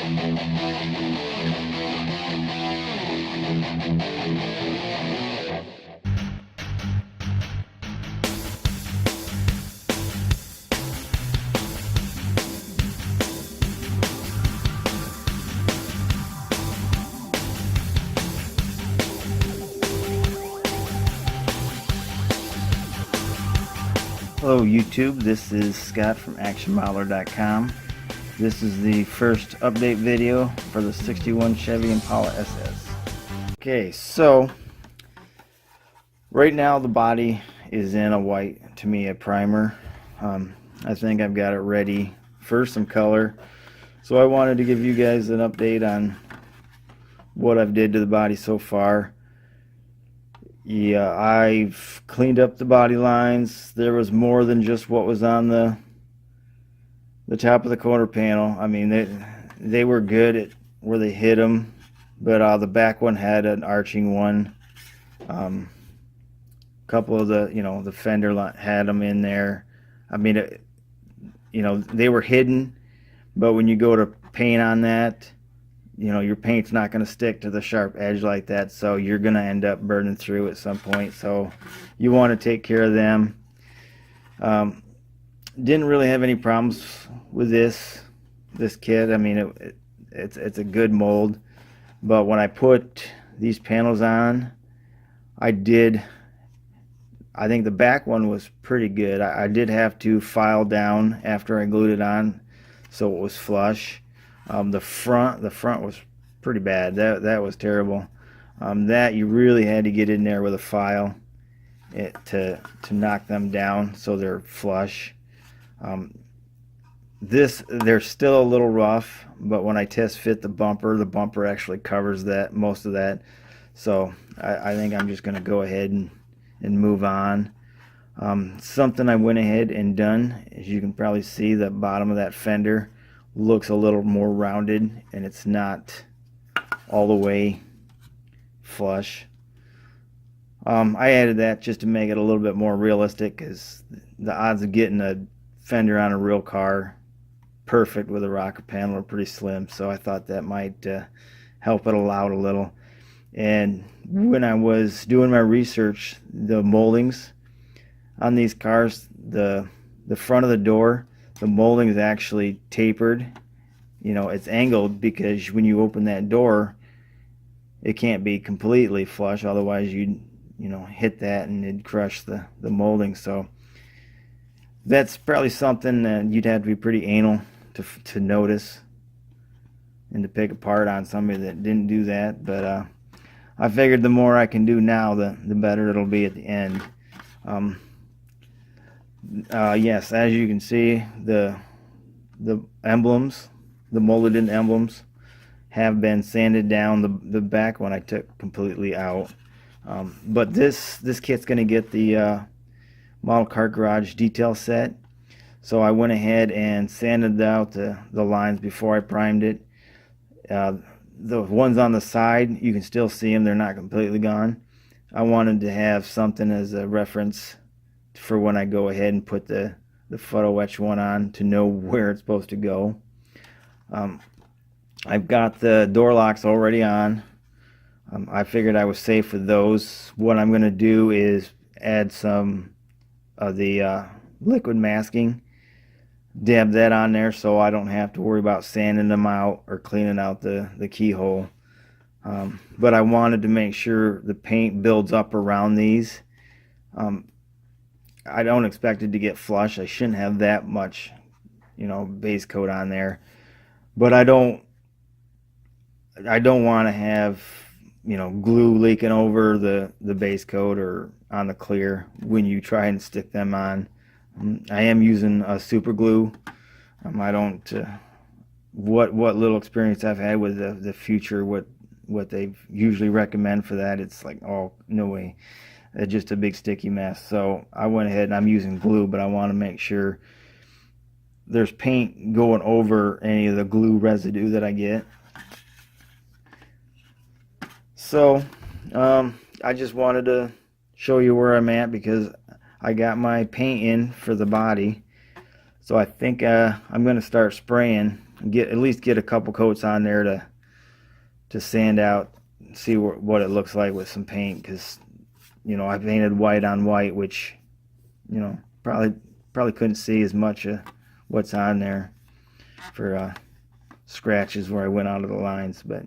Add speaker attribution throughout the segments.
Speaker 1: Hello YouTube, this is Scott from actionmodeler.com. This is the first update video for the 61 Chevy Impala SS. Okay, so right now the body is in a white, to me a primer. I think I've got it ready for some color. So I wanted to give you guys an update on what I've did to the body so far. Yeah, I've cleaned up the body lines. There was more than just what was on the top of the quarter panel. I mean, they were good at where they hit them, but the back one had an arching one. Couple of the fender had them in there. I mean, they were hidden, but when you go to paint on that, your paint's not going to stick to the sharp edge like that, so you're going to end up burning through at some point. So you want to take care of them. Didn't really have any problems with this kit. I mean, it's a good mold, but when I put these panels on, I think the back one was pretty good. I did have to file down after I glued it on so it was flush. The front was pretty bad. That was terrible. That you really had to get in there with a file to knock them down so they're flush. They're still a little rough, but when I test fit the bumper actually covers most of that. So I think I'm just going to go ahead and move on. Something I went ahead and done, as you can probably see, the bottom of that fender looks a little more rounded, and it's not all the way flush. I added that just to make it a little bit more realistic, because the odds of getting a fender on a real car perfect with a rocker panel are pretty slim, so I thought that might help it out a little. And when I was doing my research, the moldings on these cars, the front of the door, the molding is actually tapered. It's angled because when you open that door, it can't be completely flush, otherwise you'd hit that and it'd crush the molding. So that's probably something that you'd have to be pretty anal to notice and to pick apart on somebody that didn't do that. But I figured the more I can do now, the better it'll be at the end. Yes, as you can see, the emblems, the molded in emblems, have been sanded down. The back one I took completely out. But this kit's going to get the Model Car Garage detail set. So I went ahead and sanded out the lines before I primed it. The ones on the side, you can still see them. They're not completely gone. I wanted to have something as a reference for when I go ahead and put the photo etch one on, to know where it's supposed to go. I've got the door locks already on. I figured I was safe with those. What I'm going to do is add some of the liquid masking, dab that on there so I don't have to worry about sanding them out or cleaning out the keyhole. But I wanted to make sure the paint builds up around these. I don't expect it to get flush. I shouldn't have that much, base coat on there. But I don't want to have, glue leaking over the base coat or on the clear when you try and stick them on. I am using a super glue. I don't, what little experience I've had with the Future, what they usually recommend for that, it's like, oh, no way. It's just a big sticky mess. So I went ahead and I'm using glue, but I want to make sure there's paint going over any of the glue residue that I get. So I just wanted to show you where I'm at, because I got my paint in for the body. So I think I'm going to start spraying at least get a couple coats on there to sand out, see what it looks like with some paint, because I painted white on white, which probably couldn't see as much of what's on there for scratches where I went out of the lines. But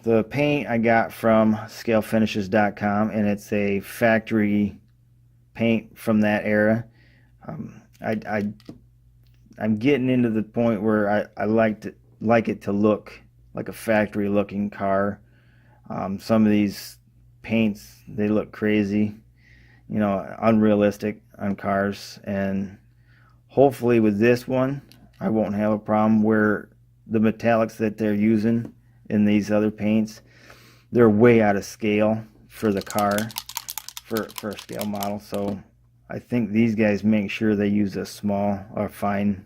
Speaker 1: the paint I got from scalefinishes.com, and it's a factory paint from that era. I'm getting into the point where I like it to look like a factory looking car. Some of these paints, they look crazy, unrealistic on cars, and hopefully with this one I won't have a problem where the metallics that they're using in these other paints, they're way out of scale for the car, for a scale model. So I think these guys make sure they use a small or fine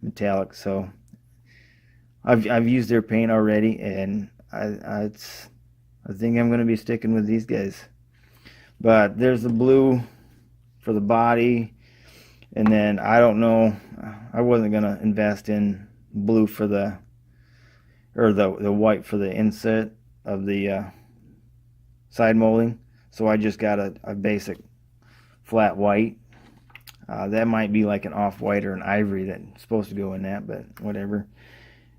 Speaker 1: metallic. So I've used their paint already, and I think I'm going to be sticking with these guys. But there's the blue for the body, and then I don't know, I wasn't going to invest in blue for the white for the inset of the side molding, so I just got a basic flat white. That might be like an off-white or an ivory that's supposed to go in that, but whatever.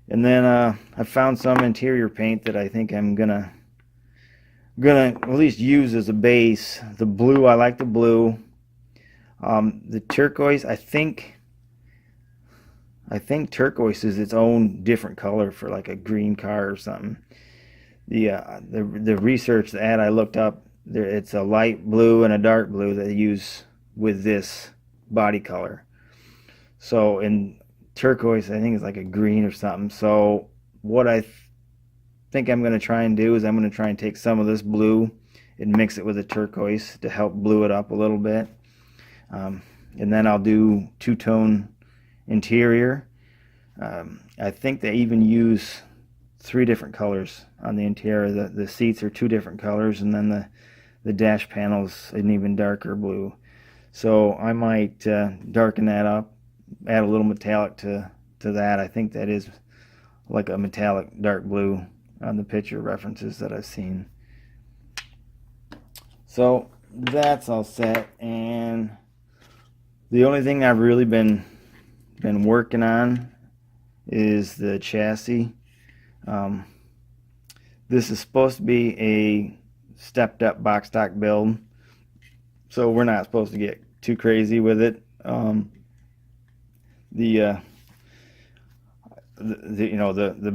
Speaker 1: And then I found some interior paint that I think I'm gonna at least use as a base. The blue, I like the blue. The turquoise, I think turquoise is its own different color for like a green car or something. The research that I looked up, it's a light blue and a dark blue that they use with this body color. So in turquoise, I think it's like a green or something. So what I think I'm going to try and do is I'm going to try and take some of this blue and mix it with the turquoise to help blue it up a little bit. And then I'll do two-tone interior. I think they even use 3 different colors on the interior. The seats are 2 different colors, and then the dash panels an even darker blue. So I might darken that up, add a little metallic to that. I think that is like a metallic dark blue on the picture references that I've seen. So that's all set, and the only thing I've really been working on is the chassis. This is supposed to be a stepped up box stock build, so we're not supposed to get too crazy with it. The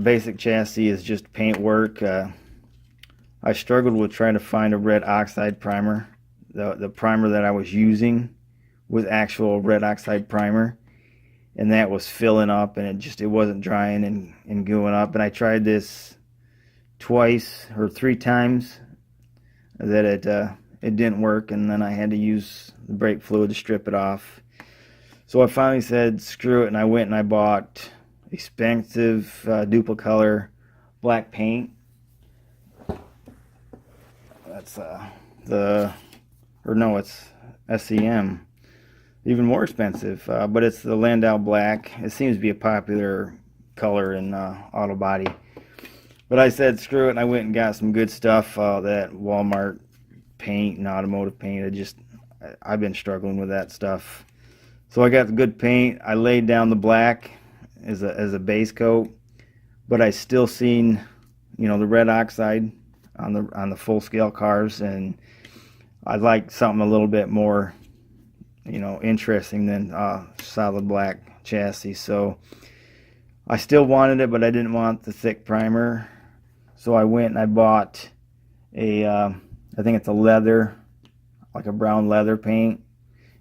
Speaker 1: basic chassis is just paint work. I struggled with trying to find a red oxide primer. The primer that I was using was actual red oxide primer, and that was filling up, and it wasn't drying and gooing up. And I tried this twice or 3 times that it didn't work, and then I had to use the brake fluid to strip it off. So I finally said screw it, and I went and I bought expensive Duplicolor black paint. That's it's SEM. Even more expensive, but it's the Landau black. It seems to be a popular color in auto body. But I said screw it, and I went and got some good stuff, that Walmart paint and automotive paint. I've been struggling with that stuff. So I got the good paint. I laid down the black as a base coat, but I still seen the red oxide on the full scale cars, and I'd like something a little bit more interesting than solid black chassis. So I still wanted it, but I didn't want the thick primer. So I went and I bought I think it's a leather, like a brown leather paint,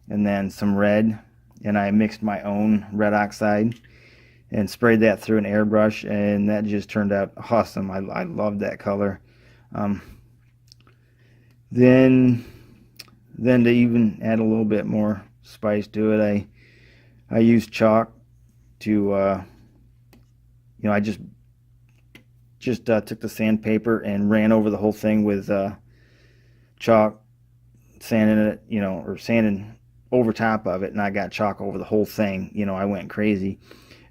Speaker 1: and then some red, and I mixed my own red oxide and sprayed that through an airbrush, and that just turned out awesome. I loved that color. Then to even add a little bit more spice to it, I used chalk to I just took the sandpaper and ran over the whole thing with chalk, sanding it, or sanding over top of it, and I got chalk over the whole thing. I went crazy.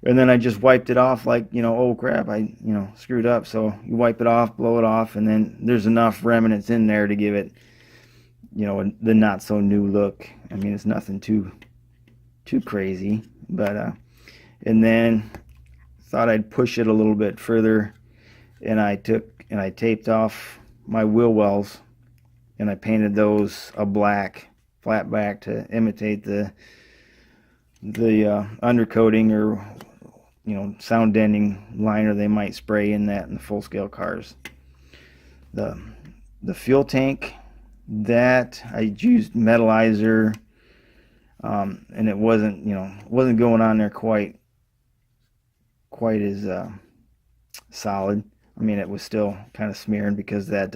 Speaker 1: And then I just wiped it off like, oh crap, I, screwed up. So you wipe it off, blow it off, and then there's enough remnants in there to give it, the not so new look. I mean, it's nothing too crazy, but and then thought I'd push it a little bit further, and I taped off my wheel wells, and I painted those a black flat back to imitate the undercoating or sound deadening liner they might spray in the full scale cars. The fuel tank, that I used metallizer, and it wasn't going on there quite as solid. I mean, it was still kind of smearing because that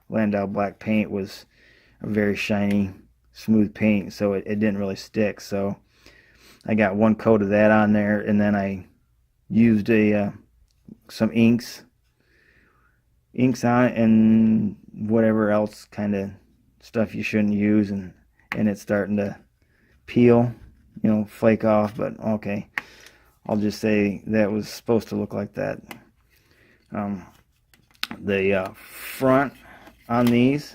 Speaker 1: Landau black paint was a very shiny, smooth paint, so it didn't really stick. So I got one coat of that on there, and then I used some inks on it and whatever else kind of stuff you shouldn't use, and it's starting to peel, flake off. But okay, I'll just say that was supposed to look like that. The front on these,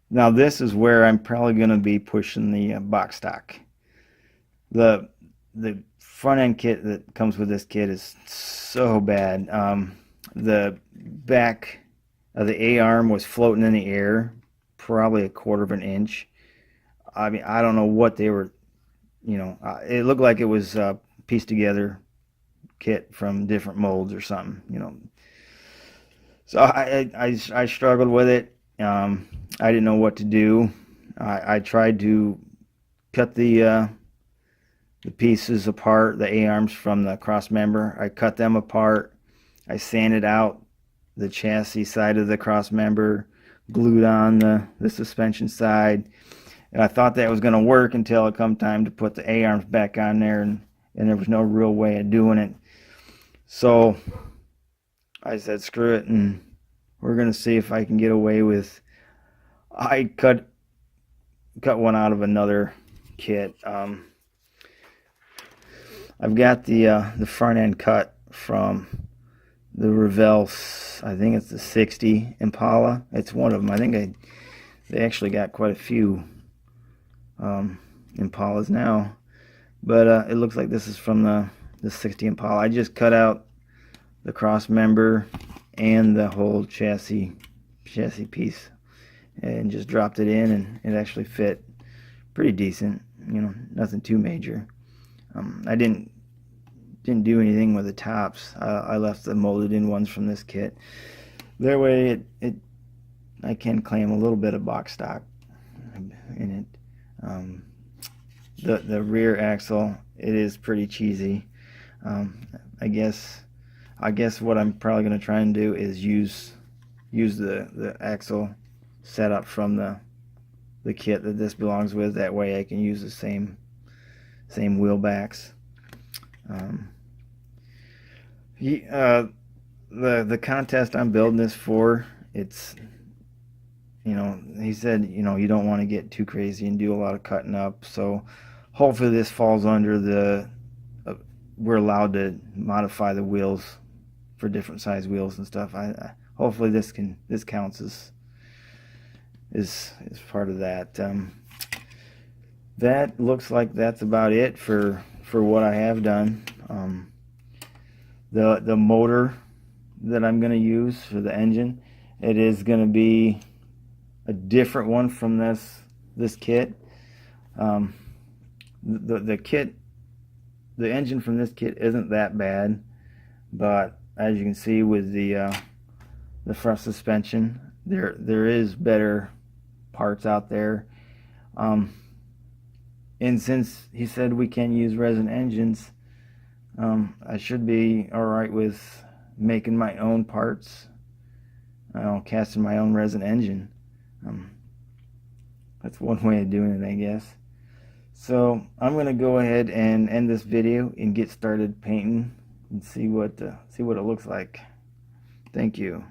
Speaker 1: now this is where I'm probably going to be pushing the box stock. The front end kit that comes with this kit is so bad. The back of the A-arm was floating in the air, probably 1/4 of an inch. I mean, I don't know what they were, it looked like it was pieced together kit from different molds or something, So I struggled with it. I didn't know what to do. I tried to cut the pieces apart, the A-arms from the cross member. I cut them apart. I sanded out the chassis side of the cross member, glued on the suspension side, and I thought that was going to work until it come time to put the A-arms back on there, and there was no real way of doing it. So I said, screw it, and we're going to see if I can get away with. I cut one out of another kit. I've got the front end cut from the Revell, I think it's the 60 Impala. It's one of them. I think they actually got quite a few Impalas now, but it looks like this is from the 60 Impala. I just cut out the cross member and the whole chassis piece and just dropped it in, and it actually fit pretty decent. Nothing too major. I didn't do anything with the tops. I left the molded in ones from this kit. That way I can claim a little bit of box stock in it. The rear axle, it is pretty cheesy. I guess what I'm probably going to try and do is use the axle setup from the kit that this belongs with. That way I can use the same wheel backs. The contest I'm building this for, it's, he said, you don't want to get too crazy and do a lot of cutting up. So hopefully this falls under we're allowed to modify the wheels for different size wheels and stuff. Hopefully this counts as part of that. That looks like that's about it for what I have done. The motor that I'm going to use for the engine, it is going to be a different one from this kit. The kit, the engine from this kit isn't that bad, but as you can see with the front suspension, there is better parts out there. And since he said we can use resin engines, I should be alright with making my own parts, casting my own resin engine. That's one way of doing it, I guess. So I'm going to go ahead and end this video and get started painting and see what it looks like. Thank you.